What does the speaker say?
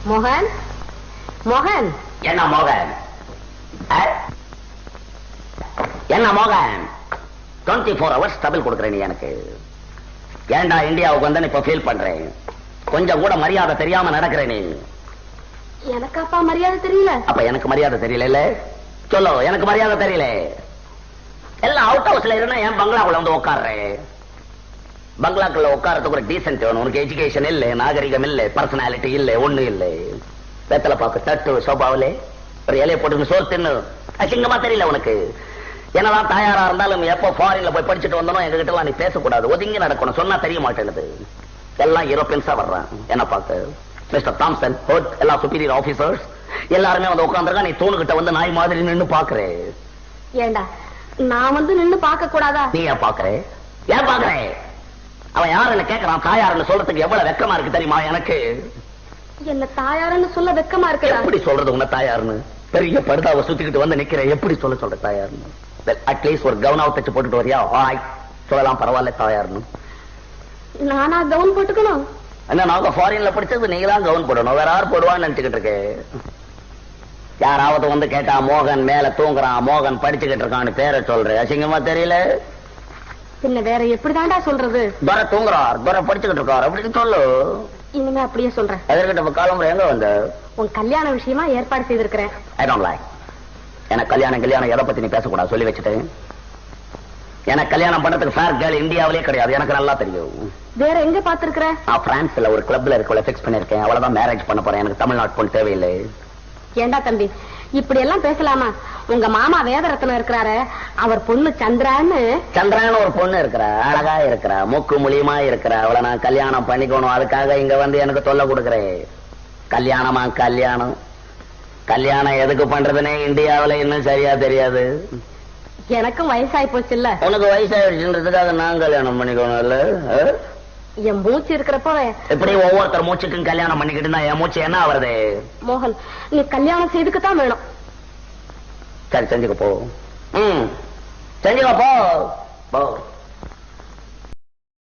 மோகன், மோகன். என்ன மோகன்? என்ன மோகன்? 24 hours டபுள் கொடுக்குறேன் நீ எனக்கு. ஏண்டா இந்தியாவுக்கு வந்து இப்ப ஃபீல் பண்றேன். கொஞ்சம் கூட மரியாதை தெரியாம நடக்கிறேன் நீ. எனக்கு அப்பா மரியாதை தெரியல. அப்ப எனக்கு மரியாதை தெரியல. சொல்லு, எனக்கு மரியாதை தெரியல. எல்லாம் அவுட் ஹவுஸ்ல இருந்தா என் பங்களாக்குள்ள வந்து உட்கார்றேன். பங்களாக்குள்ள உட்காரத்துக்கு ஒரு டீசென்ட் வேணும். உனக்கு எஜுகேஷன் இல்ல, நாகரிகம் இல்ல, பர்சனாலிட்டி இல்ல, ஒண்ணு இல்ல. வெத்தலை பாக்கு தட்டு சோபாவிலே ஒரு இலையை போட்டு சோறு தின்னு அசிங்கமா தெரியல உனக்கு. என்னதான் தாயாரா இருந்தாலும் எப்போ ஃபாரின்ல போய் படிச்சுட்டு வந்தோம் எங்க கிட்ட எல்லாம் நீ பேசக்கூடாது, ஒதுங்கி நடக்கணும். சொன்னா தெரிய மாட்டேங்குது. எல்லாம் யூரோப்பியன்ஸா வர்றான். என்ன பார்க்க மிஸ்டர் தாம்சன், ஹோட், எல்லா சுப்பீரியர் ஆபீசர்ஸ் எல்லாருமே வந்து உட்காந்துருக்கா. நீ தூணுகிட்ட வந்து நாய் மாதிரி நின்னு பாக்குறே. ஏண்டா நான் வந்து நின்னு பார்க்க கூடாதா? நீ ஏன் பாக்குறே? ஏன் பாக்குறே? அவன் யாருன்னு கேட்கறான். தாயாருன்னு சொல்றதுக்கு எவ்வளவு வெக்கமா இருக்கு தெரியுமா எனக்கு? என்ன தாயாருன்னு சொல்ல வெக்கமா இருக்கு. எப்படி சொல்றது உன்ன தாயாருன்னு? பெரிய படுதாவை சுத்திக்கிட்டு வந்து நிக்கிறேன். எப்படி சொல்ற தாயாருன்னு? அட்லீஸ்ட் ஒரு கவுனாவை தச்சு போட்டுட்டு வரியா? சொல்லலாம், பரவாயில்ல தாயாருன்னு. நானா கவுன் போட்டுக்கணும்? என்ன, நாங்க ஃபாரின்ல படிச்சது நீங்க தான் கவுன் போடணும், வேற யாரும் போடுவான்னு நினைச்சுக்கிட்டு இருக்கு. யாராவது வந்து கேட்டா மோகன் மேல தூங்குறான், மோகன் படிச்சுக்கிட்டு இருக்கான்னு பேரை சொல்றேன். அசிங்கமா தெரியல? பின்ன வேற எப்படிதான்டா சொல்றது? துரை தூங்குறார், துரை படிச்சுக்கிட்டு இருக்கார் அப்படின்னு சொல்லு. இனிமே அப்படியே சொல்றேன். எதிர்கிட்ட காலம்புற எங்க வந்து உன் கல்யாண விஷயமா ஏற்பாடு செய்திருக்கிறேன். I don't like. எனக்கு கல்யாணம் எதை பத்தி நீ பேசக்கூடாது சொல்லி வச்சுட்டேன். எனக்கு கல்யாணம் பண்ணதுக்கு ஃபேர் கேர்ள் இந்தியாவிலே கிடையாது, எனக்கு நல்லா தெரியும். வேற எங்க பாத்துருக்கிற? நான் பிரான்ஸ்ல ஒரு கிளப்ல இருக்கவளை பிக்ஸ் பண்ணிருக்கேன். அவ்வளவுதான் மேரேஜ் பண்ண போறேன். எனக்கு தமிழ்நாட்டு பொண்ணு தேவையில்லை. ஏண்டா தம்பி இப்படி எல்லாம் பேசலாமா? உங்க மாமா வேதரத்னம் இருக்கிறாரு, அவர் பொண்ணு சந்திரான்னு ஒரு பொண்ணு இருக்கிறா, அழகா இருக்கிறா, மூக்கு முழியமா இருக்கிறா. அவளை நான் கல்யாணம் பண்ணிக்கணும். அதுக்காக இங்க வந்து எனக்கு தொல்லை கொடுக்குறேன். கல்யாணமா கல்யாணம்? கல்யாணம் எதுக்கு பண்றதுன்னே இந்தியாவில இன்னும் சரியா தெரியாது. எனக்கும் வயசாயி போச்சு இல்ல? உனக்கு வயசாயிடுச்சுன்றதுக்காக நான் கல்யாணம் பண்ணிக்கணும் இல்ல? என் மூச்சு இருக்கிறப்ப எப்படி ஒவ்வொருத்தர் மூச்சுக்கும் கல்யாணம் பண்ணிக்கிட்டு இருந்தா என் மூச்சு என்ன ஆவறது? மோகன், நீ கல்யாணம் செய்துக்குத்தான் வேணும். சரி செஞ்சுக்க போ. செஞ்சுக்க போ.